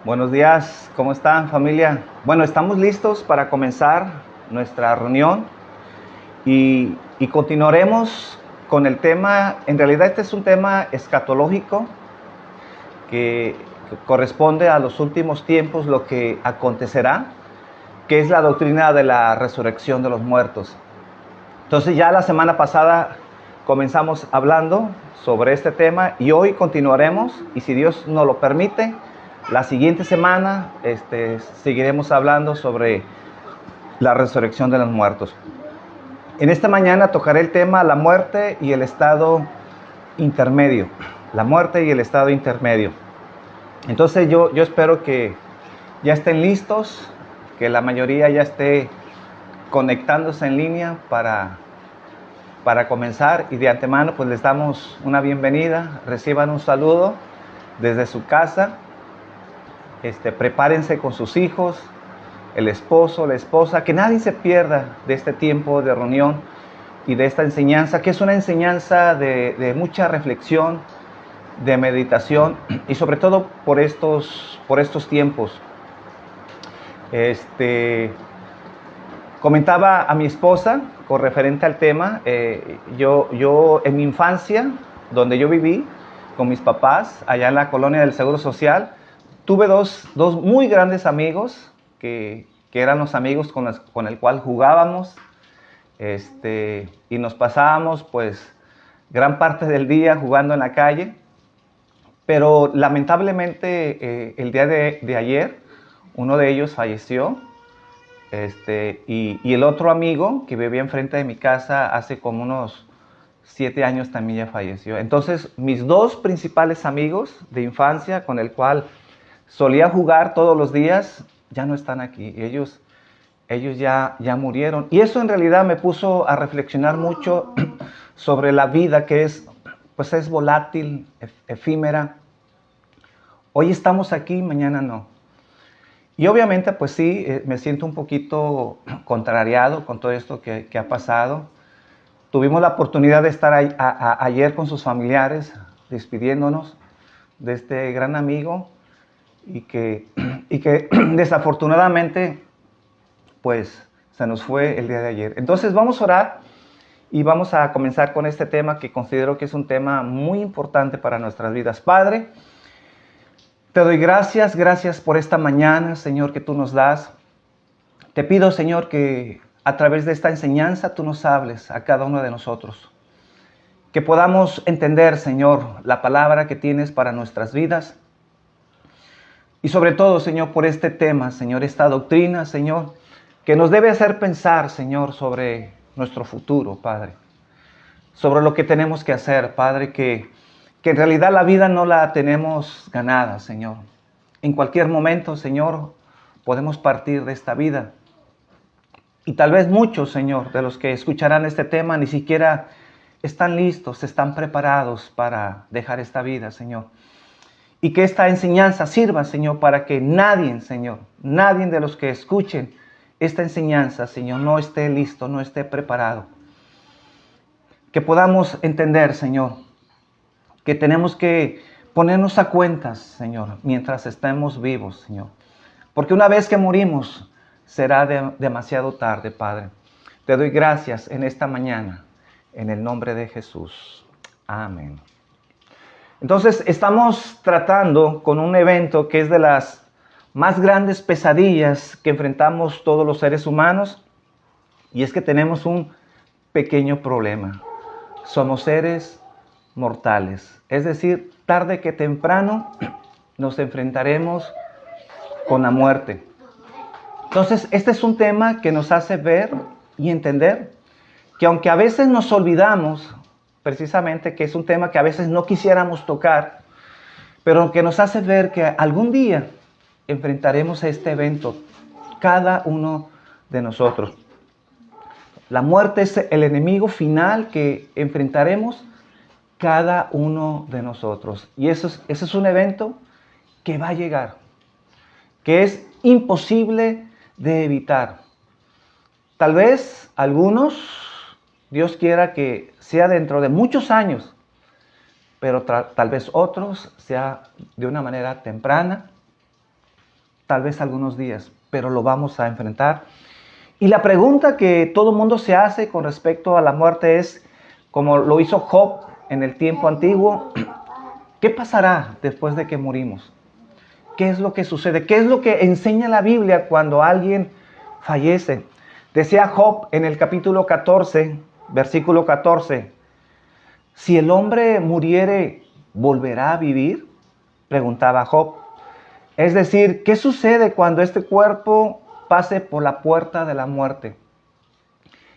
Buenos días, ¿cómo están, familia? Bueno, estamos listos para comenzar nuestra reunión y continuaremos con el tema. En realidad este es un tema escatológico que corresponde a los últimos tiempos, lo que acontecerá, que es la doctrina de la resurrección de los muertos. Entonces ya la semana pasada comenzamos hablando sobre este tema y hoy continuaremos, y si Dios nos lo permite, la siguiente semana seguiremos hablando sobre la resurrección de los muertos. En esta mañana tocaré el tema la muerte y el estado intermedio. La muerte y el estado intermedio. Entonces yo espero que ya estén listos, que la mayoría ya esté conectándose en línea para comenzar, y de antemano pues les damos una bienvenida. Reciban un saludo desde su casa. Prepárense con sus hijos, el esposo, la esposa, que nadie se pierda de este tiempo de reunión y de esta enseñanza, que es una enseñanza de mucha reflexión, de meditación, y sobre todo por estos tiempos. Comentaba a mi esposa con referente al tema. Yo en mi infancia, donde yo viví con mis papás, allá en la colonia del Seguro Social, tuve dos muy grandes amigos que eran los amigos con el cual jugábamos, y nos pasábamos pues gran parte del día jugando en la calle. Pero lamentablemente el día de ayer uno de ellos falleció, y el otro amigo que vivía enfrente de mi casa hace como unos 7 años también ya falleció. Entonces mis dos principales amigos de infancia con el cual solía jugar todos los días ya no están aquí. Ellos ya murieron. Y eso en realidad me puso a reflexionar mucho sobre la vida, que pues es volátil, efímera. Hoy estamos aquí, mañana no. Y obviamente pues sí, me siento un poquito contrariado con todo esto que ha pasado. Tuvimos la oportunidad de estar ayer con sus familiares, despidiéndonos de este gran amigo, y que desafortunadamente pues se nos fue el día de ayer. Entonces vamos a orar y vamos a comenzar con este tema que considero que es un tema muy importante para nuestras vidas. Padre, te doy gracias por esta mañana, Señor, que tú nos das. Te pido, Señor, que a través de esta enseñanza tú nos hables a cada uno de nosotros. Que podamos entender, Señor, la palabra que tienes para nuestras vidas. Y sobre todo, Señor, por este tema, Señor, esta doctrina, Señor, que nos debe hacer pensar, Señor, sobre nuestro futuro, Padre. Sobre lo que tenemos que hacer, Padre, que en realidad la vida no la tenemos ganada, Señor. En cualquier momento, Señor, podemos partir de esta vida. Y tal vez muchos, Señor, de los que escucharán este tema ni siquiera están listos, están preparados para dejar esta vida, Señor. Y que esta enseñanza sirva, Señor, para que nadie, Señor, nadie de los que escuchen esta enseñanza, Señor, no esté listo, no esté preparado. Que podamos entender, Señor, que tenemos que ponernos a cuentas, Señor, mientras estemos vivos, Señor. Porque una vez que morimos, será demasiado tarde, Padre. Te doy gracias en esta mañana, en el nombre de Jesús. Amén. Entonces, estamos tratando con un evento que es de las más grandes pesadillas que enfrentamos todos los seres humanos, y es que tenemos un pequeño problema. Somos seres mortales, es decir, tarde que temprano nos enfrentaremos con la muerte. Entonces, este es un tema que nos hace ver y entender que aunque a veces nos olvidamos, precisamente que es un tema que a veces no quisiéramos tocar, pero que nos hace ver que algún día enfrentaremos a este evento, cada uno de nosotros. La muerte es el enemigo final que enfrentaremos cada uno de nosotros. Y eso es un evento que va a llegar, que es imposible de evitar. Tal vez algunos, Dios quiera que sea dentro de muchos años, pero tal vez otros sea de una manera temprana, tal vez algunos días, pero lo vamos a enfrentar. Y la pregunta que todo el mundo se hace con respecto a la muerte es, como lo hizo Job en el tiempo antiguo, ¿qué pasará después de que morimos? ¿Qué es lo que sucede? ¿Qué es lo que enseña la Biblia cuando alguien fallece? Decía Job en el capítulo 14, versículo 14, si el hombre muriere, ¿volverá a vivir? Preguntaba Job. Es decir, ¿qué sucede cuando este cuerpo pase por la puerta de la muerte?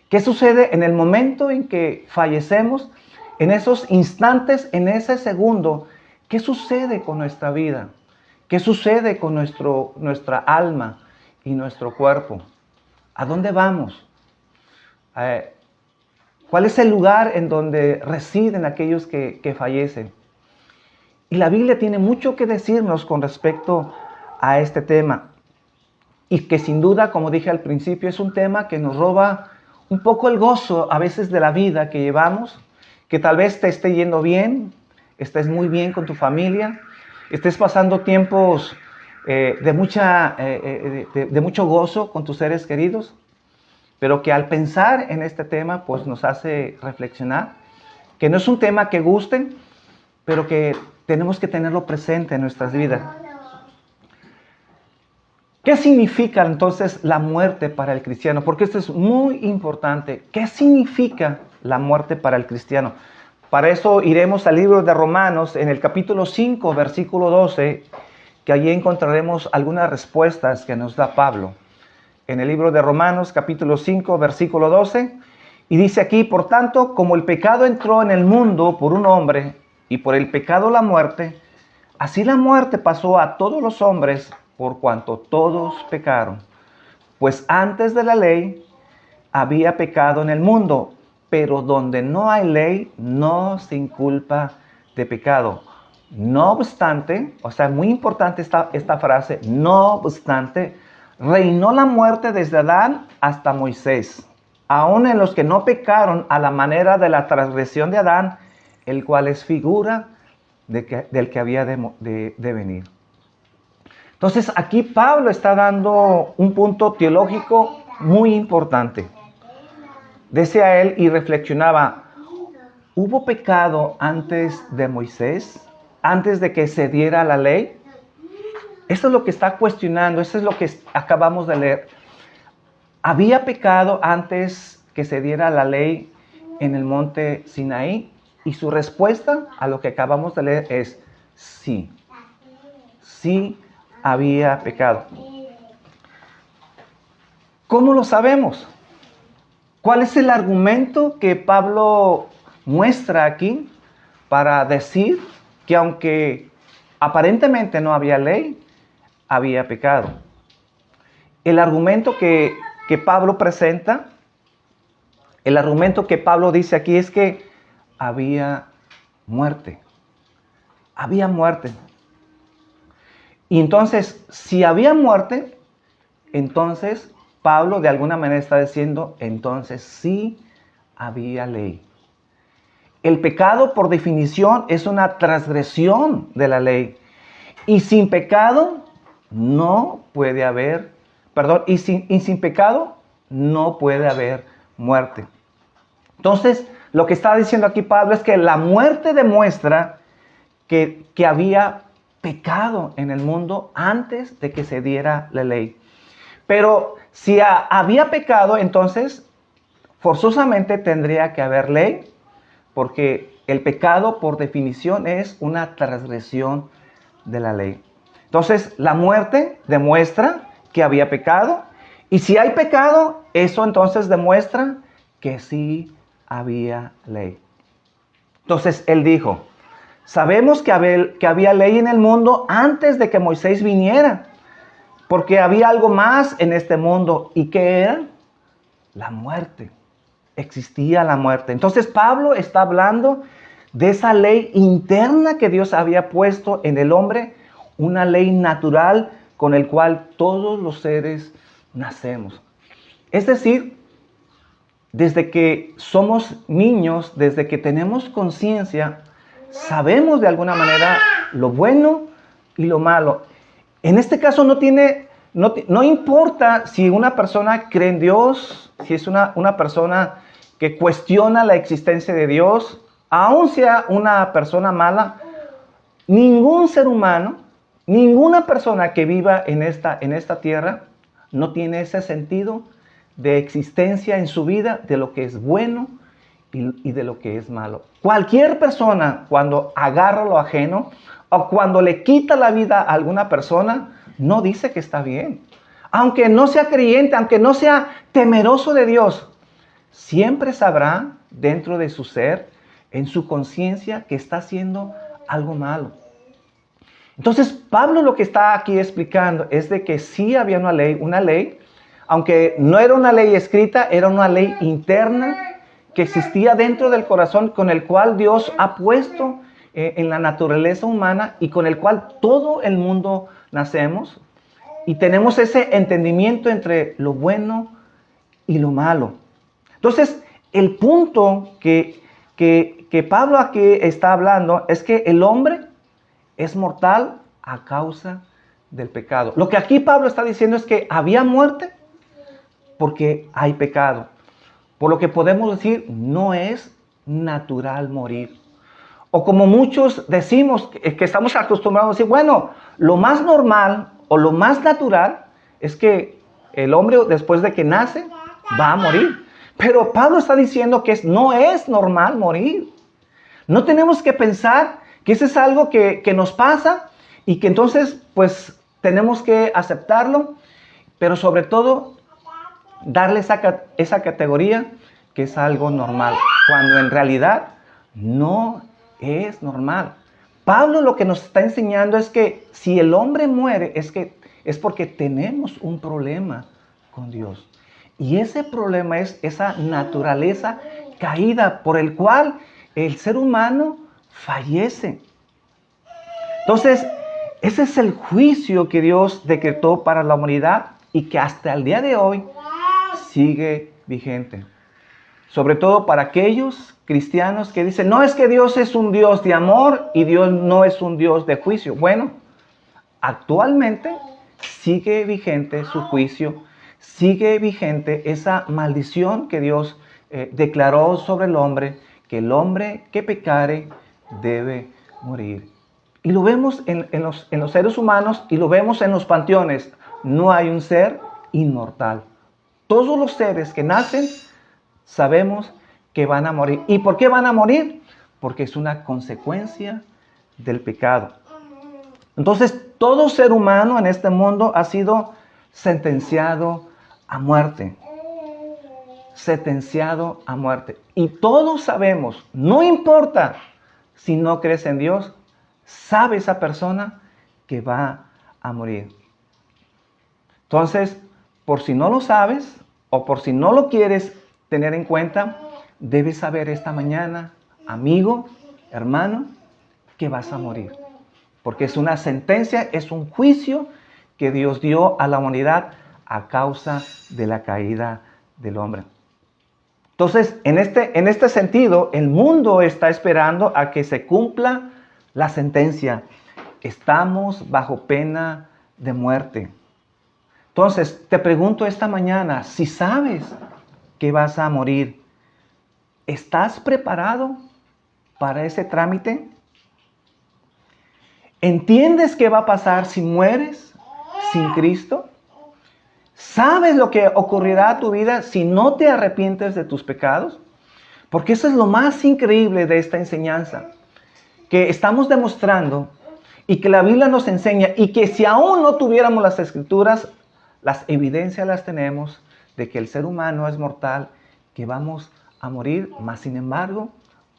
¿Qué sucede en el momento en que fallecemos? En esos instantes, en ese segundo, ¿qué sucede con nuestra vida? ¿Qué sucede con nuestra alma y nuestro cuerpo? ¿A dónde vamos? ¿Cuál es el lugar en donde residen aquellos que fallecen? Y la Biblia tiene mucho que decirnos con respecto a este tema. Y que sin duda, como dije al principio, es un tema que nos roba un poco el gozo a veces de la vida que llevamos, que tal vez te esté yendo bien, estés muy bien con tu familia, estés pasando tiempos de mucho gozo con tus seres queridos, pero que al pensar en este tema, pues nos hace reflexionar, que no es un tema que guste, pero que tenemos que tenerlo presente en nuestras vidas. ¿Qué significa entonces la muerte para el cristiano? Porque esto es muy importante. ¿Qué significa la muerte para el cristiano? Para eso iremos al libro de Romanos, en el capítulo 5, versículo 12, que allí encontraremos algunas respuestas que nos da Pablo. En el libro de Romanos, capítulo 5, versículo 12, y dice aquí, por tanto, como el pecado entró en el mundo por un hombre, y por el pecado la muerte, así la muerte pasó a todos los hombres, por cuanto todos pecaron. Pues antes de la ley había pecado en el mundo, pero donde no hay ley no se inculpa de pecado. No obstante, o sea, muy importante esta frase, no obstante, reinó la muerte desde Adán hasta Moisés, aun en los que no pecaron a la manera de la transgresión de Adán, el cual es figura del que había de venir. Entonces aquí Pablo está dando un punto teológico muy importante. Decía él y reflexionaba, ¿hubo pecado antes de Moisés? ¿Antes de que se diera la ley? Esto es lo que está cuestionando, esto es lo que acabamos de leer. ¿Había pecado antes que se diera la ley en el monte Sinaí? Y su respuesta a lo que acabamos de leer es sí. Sí había pecado. ¿Cómo lo sabemos? ¿Cuál es el argumento que Pablo muestra aquí para decir que aunque aparentemente no había ley, había pecado? El argumento que Pablo presenta, el argumento que Pablo dice aquí es que había muerte. Había muerte. Y entonces, si había muerte, entonces Pablo de alguna manera está diciendo, entonces sí había ley. El pecado, por definición, es una transgresión de la ley. Y sin pecado no puede haber, y sin pecado no puede haber muerte. Entonces, lo que está diciendo aquí Pablo es que la muerte demuestra que había pecado en el mundo antes de que se diera la ley. Pero si había pecado, entonces forzosamente tendría que haber ley, porque el pecado por definición es una transgresión de la ley. Entonces la muerte demuestra que había pecado, y si hay pecado, eso entonces demuestra que sí había ley. Entonces él dijo, sabemos que había ley en el mundo antes de que Moisés viniera, porque había algo más en este mundo. ¿Y qué era? La muerte. Existía la muerte. Entonces Pablo está hablando de esa ley interna que Dios había puesto en el hombre, una ley natural con el cual todos los seres nacemos. Es decir, desde que somos niños, desde que tenemos conciencia, sabemos de alguna manera lo bueno y lo malo. En este caso no importa si una persona cree en Dios, si es una persona que cuestiona la existencia de Dios, aun sea una persona mala, ningún ser humano, ninguna persona que viva en esta tierra no tiene ese sentido de existencia en su vida de lo que es bueno y de lo que es malo. Cualquier persona, cuando agarra lo ajeno o cuando le quita la vida a alguna persona, no dice que está bien. Aunque no sea creyente, aunque no sea temeroso de Dios, siempre sabrá dentro de su ser, en su conciencia, que está haciendo algo malo. Entonces, Pablo lo que está aquí explicando es de que sí había una ley, aunque no era una ley escrita, era una ley interna que existía dentro del corazón, con el cual Dios ha puesto en la naturaleza humana y con el cual todo el mundo nacemos y tenemos ese entendimiento entre lo bueno y lo malo. Entonces, el punto que Pablo aquí está hablando es que el hombre es mortal a causa del pecado. Lo que aquí Pablo está diciendo es que había muerte porque hay pecado. Por lo que podemos decir, no es natural morir. O como muchos decimos, que estamos acostumbrados a decir, bueno, lo más normal o lo más natural es que el hombre después de que nace va a morir. Pero Pablo está diciendo que no es normal morir. No tenemos que pensar que eso es algo que nos pasa y que entonces pues tenemos que aceptarlo, pero sobre todo darle esa categoría que es algo normal, cuando en realidad no es normal. Pablo lo que nos está enseñando es que si el hombre muere es porque tenemos un problema con Dios. Y ese problema es esa naturaleza caída por el cual el ser humano fallece. Entonces, ese es el juicio que Dios decretó para la humanidad y que hasta el día de hoy sigue vigente. Sobre todo para aquellos cristianos que dicen, no, es que Dios es un Dios de amor y Dios no es un Dios de juicio. Bueno, actualmente sigue vigente su juicio, sigue vigente esa maldición que Dios declaró sobre el hombre, que el hombre que pecare debe morir. Y lo vemos en los seres humanos y lo vemos en los panteones. No hay un ser inmortal. Todos los seres que nacen sabemos que van a morir. ¿Y por qué van a morir? Porque es una consecuencia del pecado. Entonces, todo ser humano en este mundo ha sido sentenciado a muerte. Sentenciado a muerte. Y todos sabemos, no importa si no crees en Dios, sabe esa persona que va a morir. Entonces, por si no lo sabes o por si no lo quieres tener en cuenta, debes saber esta mañana, amigo, hermano, que vas a morir. Porque es una sentencia, es un juicio que Dios dio a la humanidad a causa de la caída del hombre. Entonces, en este sentido, el mundo está esperando a que se cumpla la sentencia. Estamos bajo pena de muerte. Entonces, te pregunto esta mañana, si sabes que vas a morir, ¿estás preparado para ese trámite? ¿Entiendes qué va a pasar si mueres sin Cristo? ¿Sabes lo que ocurrirá a tu vida si no te arrepientes de tus pecados? Porque eso es lo más increíble de esta enseñanza, que estamos demostrando y que la Biblia nos enseña y que si aún no tuviéramos las Escrituras, las evidencias las tenemos de que el ser humano es mortal, que vamos a morir, mas sin embargo,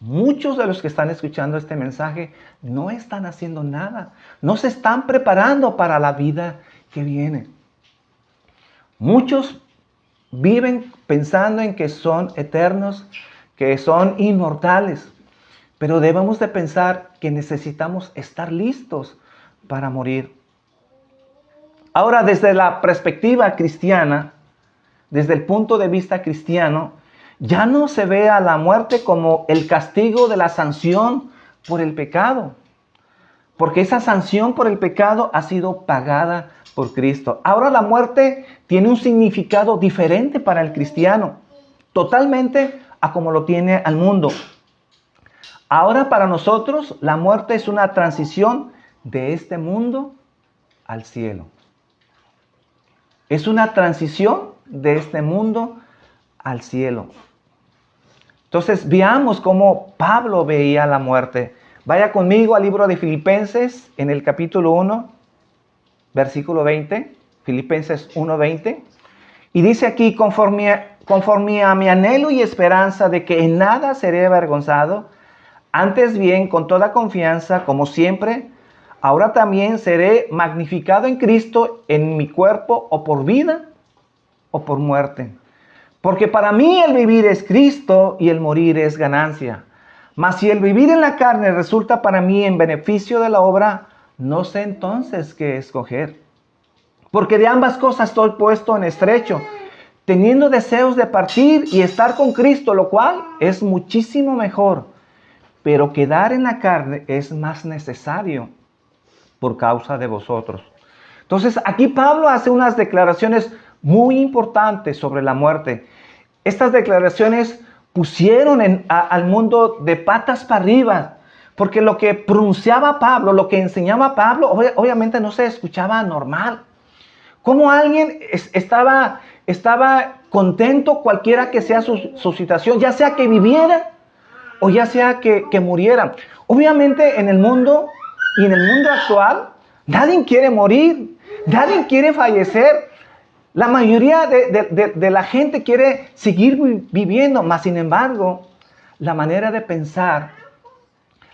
muchos de los que están escuchando este mensaje no están haciendo nada, no se están preparando para la vida que viene. Muchos viven pensando en que son eternos, que son inmortales, pero debemos de pensar que necesitamos estar listos para morir. Ahora, desde la perspectiva cristiana, desde el punto de vista cristiano, ya no se ve a la muerte como el castigo de la sanción por el pecado. porque esa sanción por el pecado ha sido pagada por Cristo. Ahora la muerte tiene un significado diferente para el cristiano, totalmente a como lo tiene al mundo. Ahora para nosotros la muerte es una transición de este mundo al cielo. Es una transición de este mundo al cielo. Entonces veamos cómo Pablo veía la muerte. Vaya conmigo al libro de Filipenses en el capítulo 1, versículo 20. Filipenses 1:20. Y dice aquí, conforme a mi anhelo y esperanza de que en nada seré avergonzado, antes bien, con toda confianza, como siempre, ahora también seré magnificado en Cristo en mi cuerpo, o por vida o por muerte. Porque para mí el vivir es Cristo y el morir es ganancia. Mas si el vivir en la carne resulta para mí en beneficio de la obra, no sé entonces qué escoger. Porque de ambas cosas estoy puesto en estrecho, teniendo deseos de partir y estar con Cristo, lo cual es muchísimo mejor. Pero quedar en la carne es más necesario por causa de vosotros. Entonces, aquí Pablo hace unas declaraciones muy importantes sobre la muerte. Estas declaraciones pusieron al mundo de patas para arriba, porque lo que pronunciaba Pablo, lo que enseñaba Pablo, obviamente no se escuchaba normal. Como alguien estaba contento cualquiera que sea su situación, ya sea que viviera o ya sea que muriera. Obviamente en el mundo y en el mundo actual, nadie quiere morir, nadie quiere fallecer. La mayoría de la gente quiere seguir viviendo, mas sin embargo, la manera de pensar,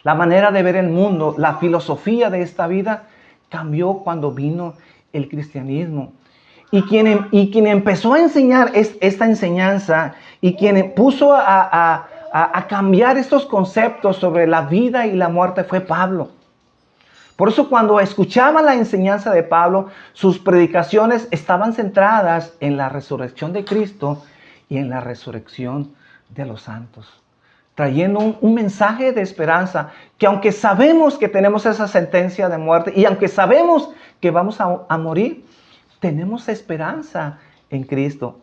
la manera de ver el mundo, la filosofía de esta vida cambió cuando vino el cristianismo. Y quien empezó a enseñar esta enseñanza y quien puso a cambiar estos conceptos sobre la vida y la muerte fue Pablo. Por eso cuando escuchaban la enseñanza de Pablo, sus predicaciones estaban centradas en la resurrección de Cristo y en la resurrección de los santos, trayendo un mensaje de esperanza, que aunque sabemos que tenemos esa sentencia de muerte y aunque sabemos que vamos a morir, tenemos esperanza en Cristo.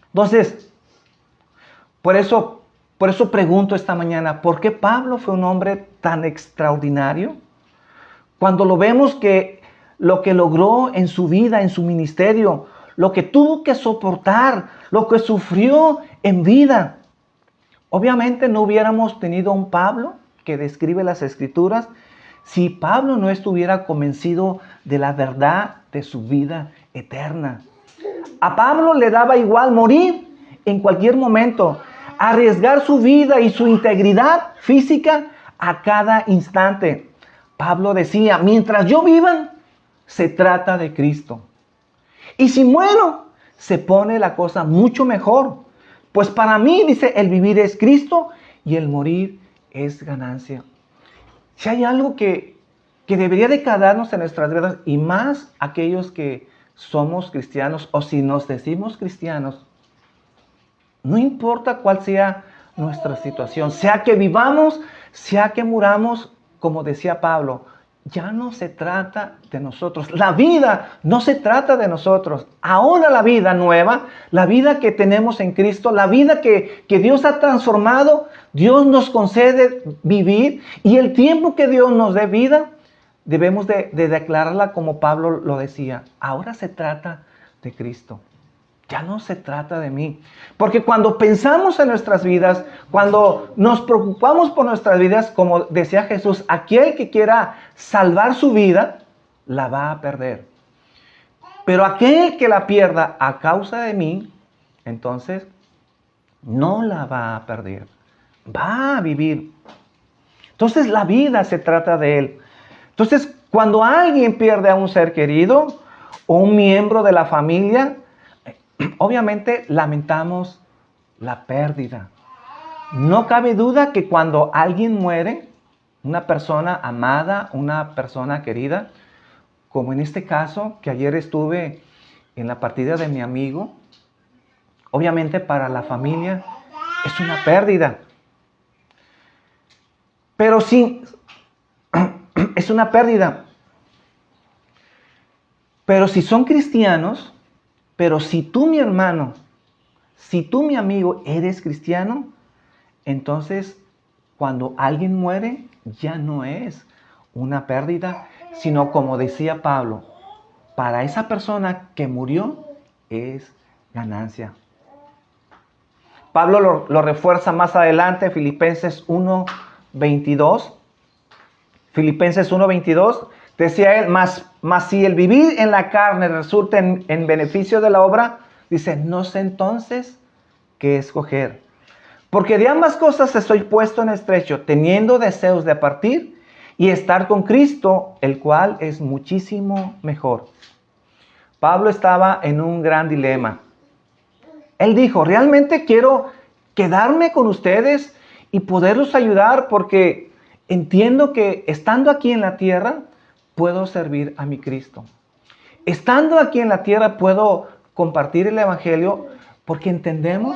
Entonces, por eso pregunto esta mañana, ¿por qué Pablo fue un hombre tan extraordinario? Cuando lo vemos que lo que logró en su vida, en su ministerio, lo que tuvo que soportar, lo que sufrió en vida. Obviamente no hubiéramos tenido un Pablo que describe las Escrituras si Pablo no estuviera convencido de la verdad de su vida eterna. A Pablo le daba igual morir en cualquier momento, arriesgar su vida y su integridad física a cada instante. Pablo decía, mientras yo viva, se trata de Cristo. Y si muero, se pone la cosa mucho mejor. Pues para mí, dice, el vivir es Cristo y el morir es ganancia. Si hay algo que debería de quedarnos en nuestras vidas, y más aquellos que somos cristianos o si nos decimos cristianos, no importa cuál sea nuestra situación, sea que vivamos, sea que muramos, como decía Pablo, ya no se trata de nosotros. La vida no se trata de nosotros. Ahora la vida nueva, la vida que tenemos en Cristo, la vida que Dios ha transformado, Dios nos concede vivir, y el tiempo que Dios nos dé vida, debemos de declararla como Pablo lo decía. Ahora se trata de Cristo. Ya no se trata de mí. Porque cuando pensamos en nuestras vidas, cuando nos preocupamos por nuestras vidas, como decía Jesús, aquel que quiera salvar su vida, la va a perder. Pero aquel que la pierda a causa de mí, entonces no la va a perder. Va a vivir. Entonces la vida se trata de él. Entonces, cuando alguien pierde a un ser querido o un miembro de la familia, obviamente lamentamos la pérdida. No cabe duda que cuando alguien muere, una persona amada, una persona querida, como en este caso, que ayer estuve en la partida de mi amigo, obviamente para la familia es una pérdida. Pero es una pérdida. Pero si son cristianos, pero si tú, mi hermano, si tú, mi amigo, eres cristiano, entonces cuando alguien muere ya no es una pérdida, sino como decía Pablo, para esa persona que murió es ganancia. Pablo lo refuerza más adelante, Filipenses 1:22. Filipenses 1:22, decía él, mas si el vivir en la carne resulta en beneficio de la obra, dice, no sé entonces qué escoger. Porque de ambas cosas estoy puesto en estrecho, teniendo deseos de partir y estar con Cristo, el cual es muchísimo mejor. Pablo estaba en un gran dilema. Él dijo, realmente quiero quedarme con ustedes y poderlos ayudar porque entiendo que estando aquí en la tierra puedo servir a mi Cristo. Estando aquí en la tierra puedo compartir el Evangelio porque entendemos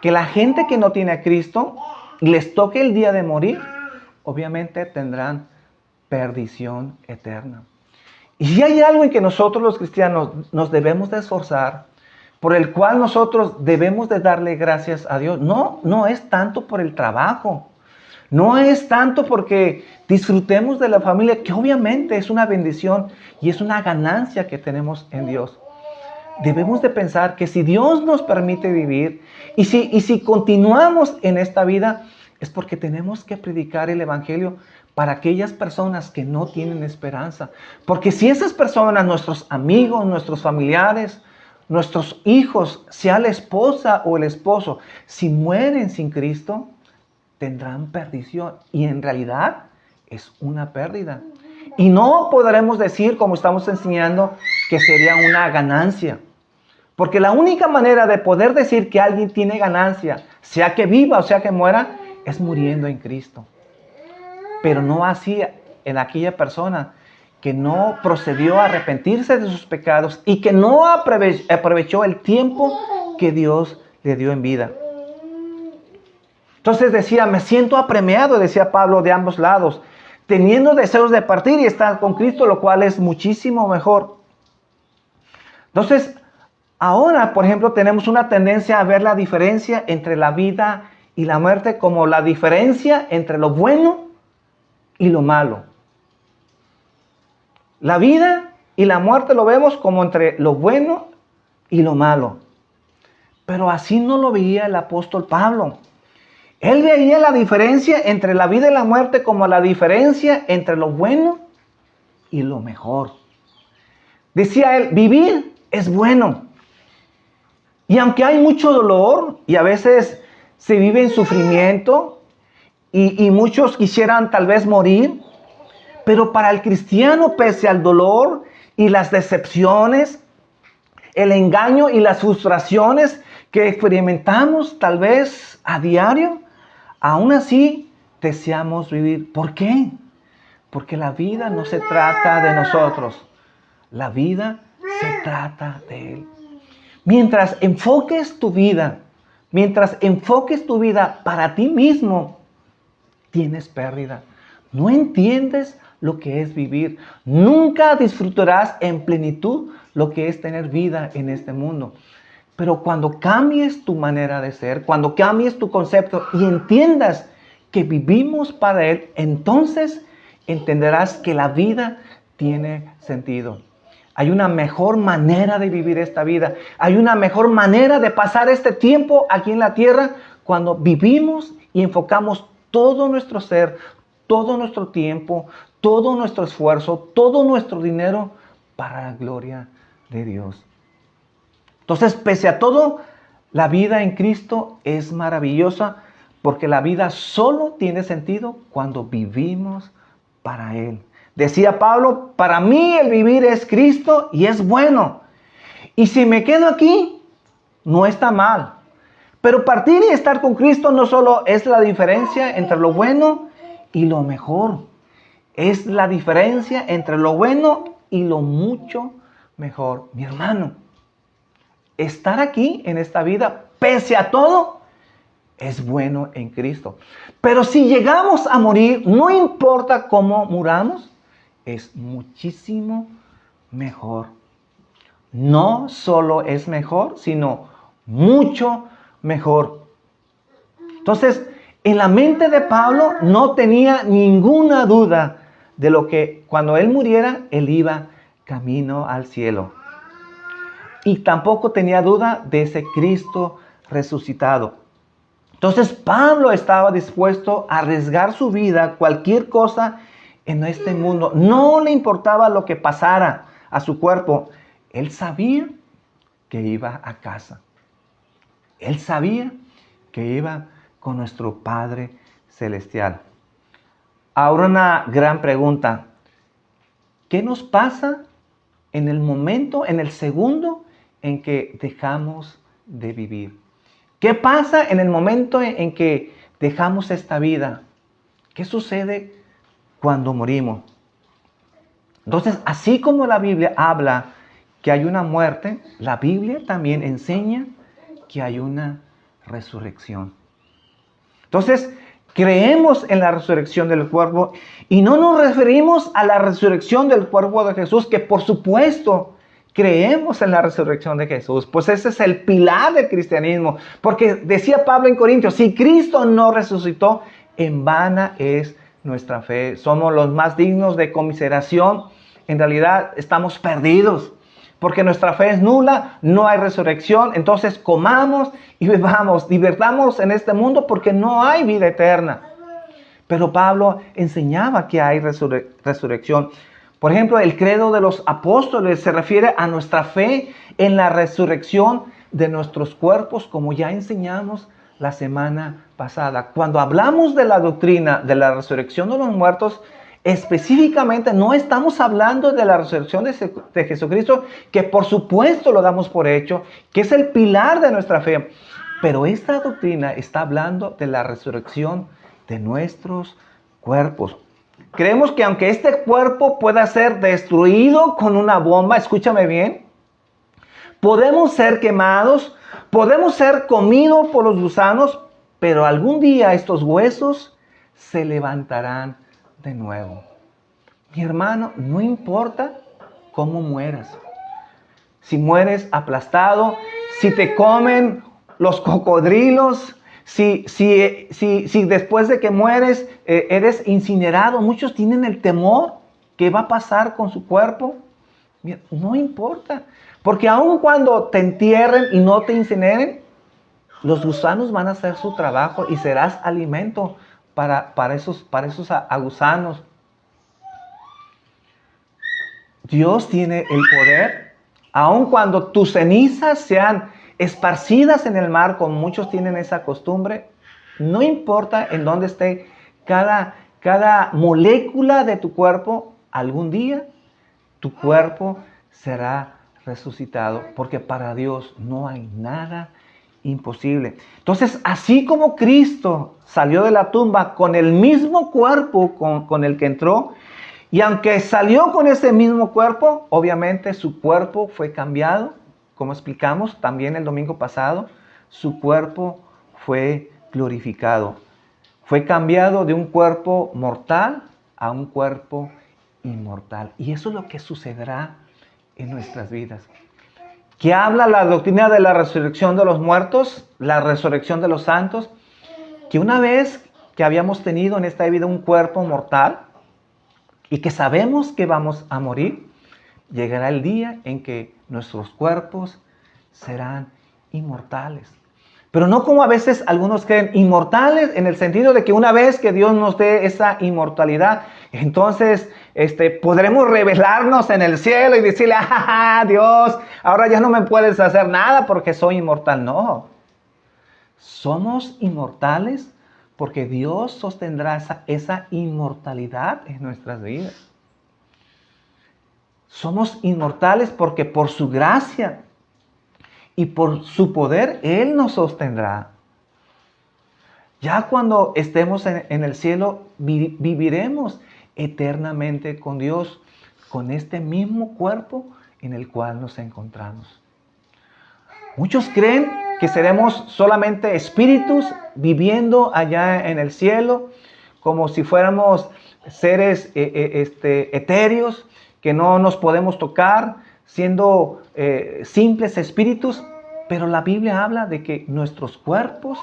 que la gente que no tiene a Cristo y les toque el día de morir, obviamente tendrán perdición eterna. Y hay algo en que nosotros los cristianos nos debemos de esforzar, por el cual nosotros debemos de darle gracias a Dios. No es tanto por el trabajo, no es tanto porque disfrutemos de la familia, que obviamente es una bendición y es una ganancia que tenemos en Dios. Debemos de pensar que si Dios nos permite vivir y si continuamos en esta vida, es porque tenemos que predicar el Evangelio para aquellas personas que no tienen esperanza. Porque si esas personas, nuestros amigos, nuestros familiares, nuestros hijos, sea la esposa o el esposo, si mueren sin Cristo, tendrán perdición. Y en realidad es una pérdida. Y no podremos decir, como estamos enseñando, que sería una ganancia. Porque la única manera de poder decir que alguien tiene ganancia, sea que viva o sea que muera, es muriendo en Cristo. Pero no así en aquella persona que no procedió a arrepentirse de sus pecados y que no aprovechó el tiempo que Dios le dio en vida. Entonces decía, me siento apremiado, decía Pablo, de ambos lados, teniendo deseos de partir y estar con Cristo, lo cual es muchísimo mejor. Entonces, ahora, por ejemplo, tenemos una tendencia a ver la diferencia entre la vida y la muerte como la diferencia entre lo bueno y lo malo. La vida y la muerte lo vemos como entre lo bueno y lo malo. Pero así no lo veía el apóstol Pablo. Él veía la diferencia entre la vida y la muerte como la diferencia entre lo bueno y lo mejor. Decía él, vivir es bueno. Y aunque hay mucho dolor y a veces se vive en sufrimiento y muchos quisieran tal vez morir, pero para el cristiano, pese al dolor y las decepciones, el engaño y las frustraciones que experimentamos tal vez a diario, aún así deseamos vivir. ¿Por qué? Porque la vida no se trata de nosotros, la vida se trata de Él. Mientras enfoques tu vida para ti mismo, tienes pérdida. No entiendes lo que es vivir. Nunca disfrutarás en plenitud lo que es tener vida en este mundo. Pero cuando cambies tu manera de ser, cuando cambies tu concepto y entiendas que vivimos para Él, entonces entenderás que la vida tiene sentido. Hay una mejor manera de vivir esta vida. Hay una mejor manera de pasar este tiempo aquí en la tierra cuando vivimos y enfocamos todo nuestro ser, todo nuestro tiempo, todo nuestro esfuerzo, todo nuestro dinero para la gloria de Dios. Entonces, pese a todo, la vida en Cristo es maravillosa porque la vida solo tiene sentido cuando vivimos para Él. Decía Pablo, para mí el vivir es Cristo y es bueno. Y si me quedo aquí, no está mal. Pero partir y estar con Cristo no solo es la diferencia entre lo bueno y lo mejor. Es la diferencia entre lo bueno y lo mucho mejor. Mi hermano, estar aquí en esta vida, pese a todo, es bueno en Cristo. Pero si llegamos a morir, no importa cómo muramos, es muchísimo mejor. No solo es mejor, sino mucho mejor. Entonces, en la mente de Pablo no tenía ninguna duda de lo que cuando él muriera, él iba camino al cielo. Y tampoco tenía duda de ese Cristo resucitado. Entonces, Pablo estaba dispuesto a arriesgar su vida, cualquier cosa en este mundo. No le importaba lo que pasara a su cuerpo. Él sabía que iba a casa. Él sabía que iba con nuestro Padre Celestial. Ahora una gran pregunta. ¿Qué nos pasa en el momento, en el segundo en que dejamos de vivir? ¿Qué pasa en el momento en que dejamos esta vida? ¿Qué sucede cuando morimos? Entonces, así como la Biblia habla que hay una muerte, la Biblia también enseña que hay una resurrección. Entonces, creemos en la resurrección del cuerpo y no nos referimos a la resurrección del cuerpo de Jesús, que por supuesto creemos en la resurrección de Jesús, pues ese es el pilar del cristianismo, porque decía Pablo en Corintios, si Cristo no resucitó, en vana es nuestra fe, somos los más dignos de conmiseración, en realidad estamos perdidos, porque nuestra fe es nula, no hay resurrección, entonces comamos y bebamos, divertamos en este mundo porque no hay vida eterna. Pero Pablo enseñaba que hay resurrección. Por ejemplo, el credo de los apóstoles se refiere a nuestra fe en la resurrección de nuestros cuerpos, como ya enseñamos la semana pasada. Cuando hablamos de la doctrina de la resurrección de los muertos, específicamente no estamos hablando de la resurrección de Jesucristo, que por supuesto lo damos por hecho, que es el pilar de nuestra fe. Pero esta doctrina está hablando de la resurrección de nuestros cuerpos. Creemos que aunque este cuerpo pueda ser destruido con una bomba, escúchame bien, podemos ser quemados, podemos ser comidos por los gusanos, pero algún día estos huesos se levantarán de nuevo. Mi hermano, no importa cómo mueras. Si mueres aplastado, si te comen los cocodrilos, si después de que mueres eres incinerado, muchos tienen el temor que va a pasar con su cuerpo. Mira, no importa, porque aun cuando te entierren y no te incineren, los gusanos van a hacer su trabajo y serás alimento para esos gusanos. Dios tiene el poder, aun cuando tus cenizas sean esparcidas en el mar, como muchos tienen esa costumbre, no importa en dónde esté cada molécula de tu cuerpo, algún día tu cuerpo será resucitado, porque para Dios no hay nada imposible. Entonces, así como Cristo salió de la tumba con el mismo cuerpo con el que entró, y aunque salió con ese mismo cuerpo, obviamente su cuerpo fue cambiado, como explicamos también el domingo pasado, su cuerpo fue glorificado. Fue cambiado de un cuerpo mortal a un cuerpo inmortal. Y eso es lo que sucederá en nuestras vidas. ¿Qué habla la doctrina de la resurrección de los muertos? La resurrección de los santos. Que una vez que habíamos tenido en esta vida un cuerpo mortal y que sabemos que vamos a morir, llegará el día en que nuestros cuerpos serán inmortales. Pero no como a veces algunos creen, inmortales en el sentido de que una vez que Dios nos dé esa inmortalidad, entonces podremos revelarnos en el cielo y decirle, Dios, ahora ya no me puedes hacer nada porque soy inmortal. No, somos inmortales porque Dios sostendrá esa inmortalidad en nuestras vidas. Somos inmortales porque por su gracia y por su poder Él nos sostendrá. Ya cuando estemos en el cielo, viviremos eternamente con Dios, con este mismo cuerpo en el cual nos encontramos. Muchos creen que seremos solamente espíritus viviendo allá en el cielo, como si fuéramos seres etéreos, que no nos podemos tocar, siendo simples espíritus, pero la Biblia habla de que nuestros cuerpos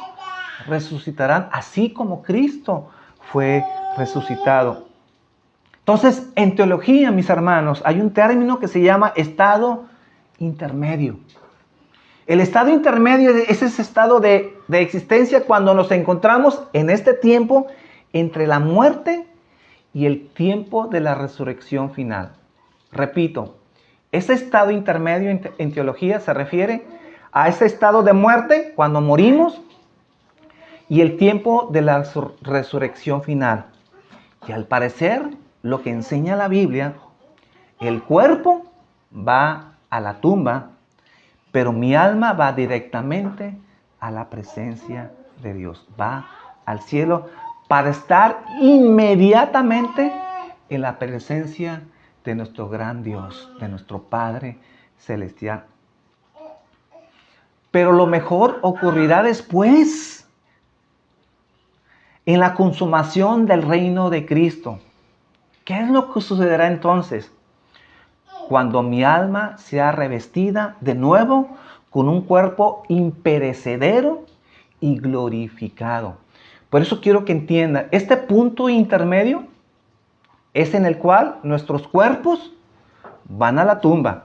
resucitarán así como Cristo fue resucitado. Entonces, en teología, mis hermanos, hay un término que se llama estado intermedio. El estado intermedio es ese estado de existencia cuando nos encontramos en este tiempo entre la muerte y el tiempo de la resurrección final. Repito, ese estado intermedio en teología se refiere a ese estado de muerte cuando morimos y el tiempo de la resurrección final. Y al parecer, lo que enseña la Biblia, el cuerpo va a la tumba, pero mi alma va directamente a la presencia de Dios. Va al cielo para estar inmediatamente en la presencia de nuestro gran Dios, de nuestro Padre Celestial. Pero lo mejor ocurrirá después, en la consumación del reino de Cristo. ¿Qué es lo que sucederá entonces? Cuando mi alma sea revestida de nuevo con un cuerpo imperecedero y glorificado. Por eso quiero que entiendan, este punto intermedio es en el cual nuestros cuerpos van a la tumba.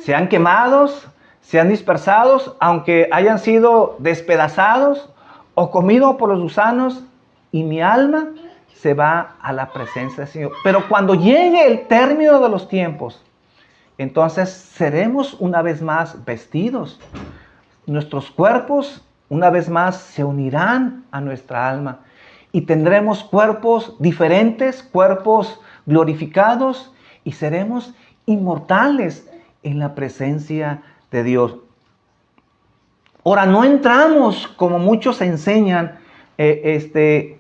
Sean quemados, sean dispersados, aunque hayan sido despedazados o comidos por los gusanos, y mi alma se va a la presencia del Señor. Pero cuando llegue el término de los tiempos, entonces seremos una vez más vestidos. Nuestros cuerpos una vez más se unirán a nuestra alma y tendremos cuerpos diferentes, cuerpos glorificados, y seremos inmortales en la presencia de Dios. Ahora, no entramos, como muchos enseñan, en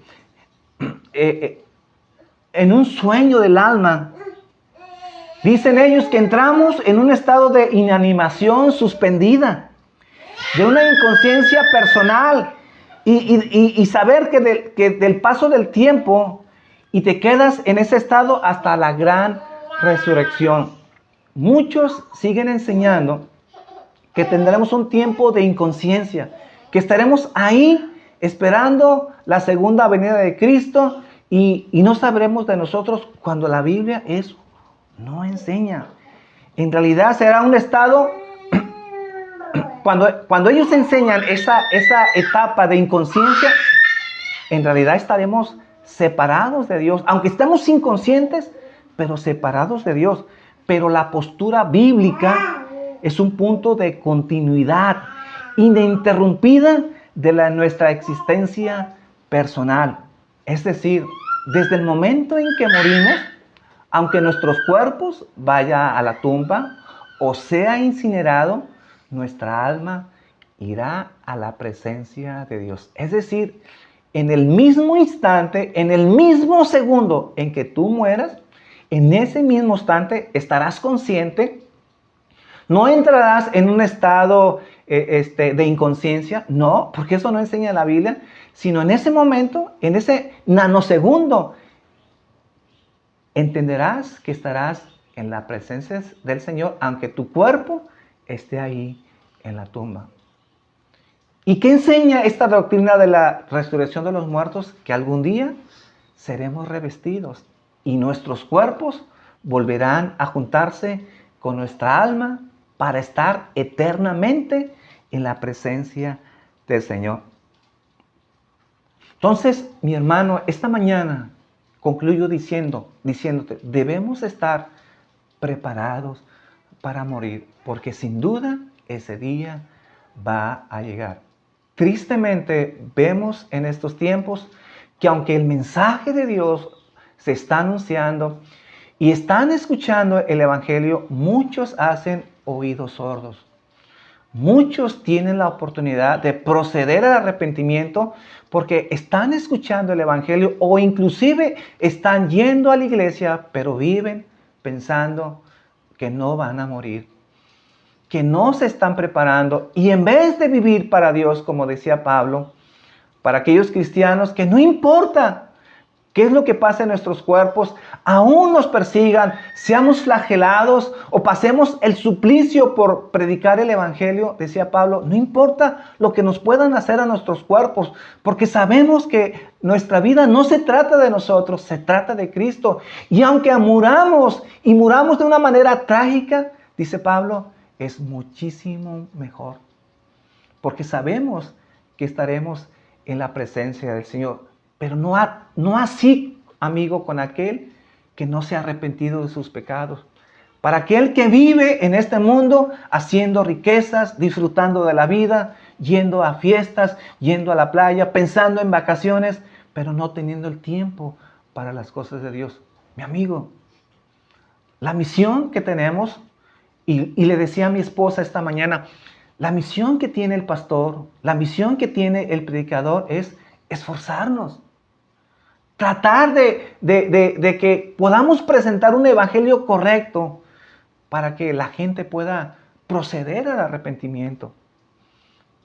un sueño del alma. Dicen ellos que entramos en un estado de inanimación suspendida, de una inconsciencia personal, y saber que del paso del tiempo, y te quedas en ese estado hasta la gran resurrección. Muchos siguen enseñando que tendremos un tiempo de inconsciencia, que estaremos ahí esperando la segunda venida de Cristo, y no sabremos de nosotros, cuando la Biblia eso no enseña. En realidad será un estado, cuando ellos enseñan esa etapa de inconsciencia, en realidad estaremos separados de Dios, aunque estemos inconscientes, pero separados de Dios. Pero la postura bíblica es un punto de continuidad ininterrumpida de nuestra existencia personal. Es decir, desde el momento en que morimos, aunque nuestros cuerpos vayan a la tumba o sea incinerado, nuestra alma irá a la presencia de Dios. Es decir, en el mismo instante, en el mismo segundo en que tú mueras, en ese mismo instante estarás consciente. No entrarás en un estado de inconsciencia, no, porque eso no enseña la Biblia, sino en ese momento, en ese nanosegundo, entenderás que estarás en la presencia del Señor, aunque tu cuerpo esté ahí en la tumba. ¿Y qué enseña esta doctrina de la resurrección de los muertos? Que algún día seremos revestidos y nuestros cuerpos volverán a juntarse con nuestra alma para estar eternamente en la presencia del Señor. Entonces, mi hermano, esta mañana concluyo diciéndote, debemos estar preparados para morir, porque sin duda ese día va a llegar. Tristemente vemos en estos tiempos que aunque el mensaje de Dios se está anunciando y están escuchando el Evangelio, muchos hacen oídos sordos. Muchos tienen la oportunidad de proceder al arrepentimiento porque están escuchando el Evangelio, o inclusive están yendo a la iglesia, pero viven pensando que no van a morir, que no se están preparando, y en vez de vivir para Dios, como decía Pablo, para aquellos cristianos, que no importa ¿Qué es lo que pasa en nuestros cuerpos? Aún nos persigan, seamos flagelados o pasemos el suplicio por predicar el Evangelio, decía Pablo, no importa lo que nos puedan hacer a nuestros cuerpos, porque sabemos que nuestra vida no se trata de nosotros, se trata de Cristo. Y aunque muramos y muramos de una manera trágica, dice Pablo, es muchísimo mejor, porque sabemos que estaremos en la presencia del Señor. Pero no así, amigo, con aquel que no se ha arrepentido de sus pecados. Para aquel que vive en este mundo haciendo riquezas, disfrutando de la vida, yendo a fiestas, yendo a la playa, pensando en vacaciones, pero no teniendo el tiempo para las cosas de Dios. Mi amigo, la misión que tenemos, y le decía a mi esposa esta mañana, la misión que tiene el pastor, la misión que tiene el predicador es esforzarnos. Tratar de que podamos presentar un evangelio correcto para que la gente pueda proceder al arrepentimiento.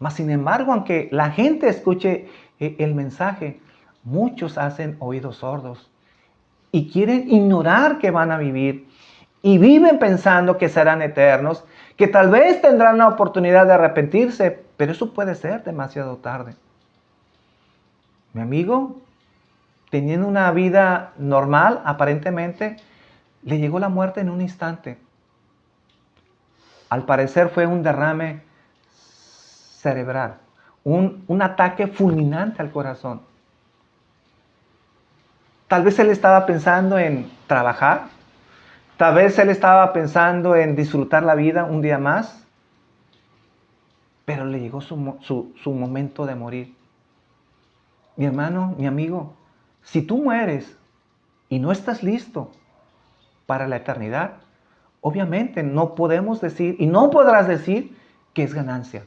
Mas, sin embargo, aunque la gente escuche el mensaje, muchos hacen oídos sordos y quieren ignorar que van a vivir y viven pensando que serán eternos, que tal vez tendrán la oportunidad de arrepentirse, pero eso puede ser demasiado tarde. Mi amigo, teniendo una vida normal, aparentemente, le llegó la muerte en un instante. Al parecer fue un derrame cerebral, un ataque fulminante al corazón. Tal vez él estaba pensando en trabajar, tal vez él estaba pensando en disfrutar la vida un día más, pero le llegó su momento de morir. Mi hermano, mi amigo, si tú mueres y no estás listo para la eternidad, obviamente no podemos decir y no podrás decir que es ganancia.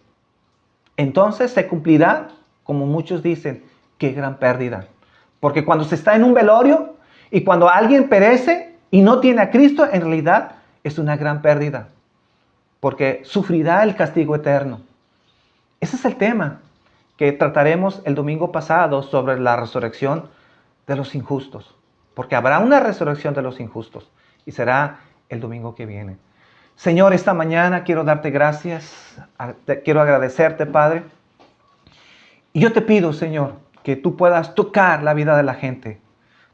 Entonces se cumplirá, como muchos dicen, qué gran pérdida. Porque cuando se está en un velorio y cuando alguien perece y no tiene a Cristo, en realidad es una gran pérdida. Porque sufrirá el castigo eterno. Ese es el tema que trataremos el domingo pasado sobre la resurrección de los injustos. Porque habrá una resurrección de los injustos y será el domingo que viene. Señor, esta mañana quiero darte gracias, quiero agradecerte, Padre. Y yo te pido, Señor, que tú puedas tocar la vida de la gente,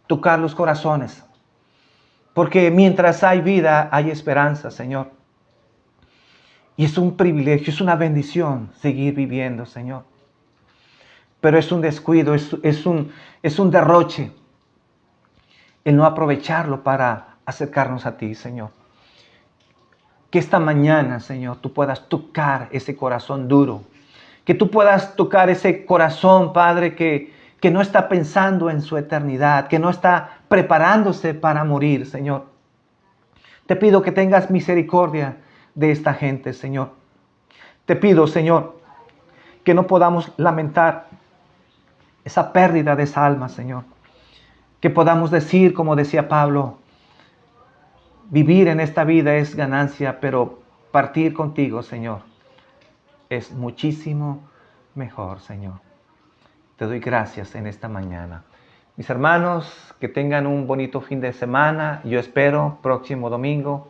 tocar los corazones. Porque mientras hay vida, hay esperanza, Señor. Y es un privilegio, es una bendición seguir viviendo, Señor. Pero es un descuido, es un derroche el no aprovecharlo para acercarnos a ti, Señor. Que esta mañana, Señor, tú puedas tocar ese corazón duro. Que tú puedas tocar ese corazón, Padre, que no está pensando en su eternidad, que no está preparándose para morir, Señor. Te pido que tengas misericordia de esta gente, Señor. Te pido, Señor, que no podamos lamentar esa pérdida de esa alma, Señor. Que podamos decir, como decía Pablo, vivir en esta vida es ganancia, pero partir contigo, Señor, es muchísimo mejor, Señor. Te doy gracias en esta mañana. Mis hermanos, que tengan un bonito fin de semana. Yo espero próximo domingo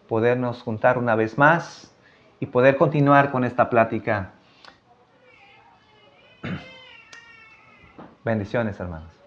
podernos juntar una vez más y poder continuar con esta plática. Bendiciones, hermanos.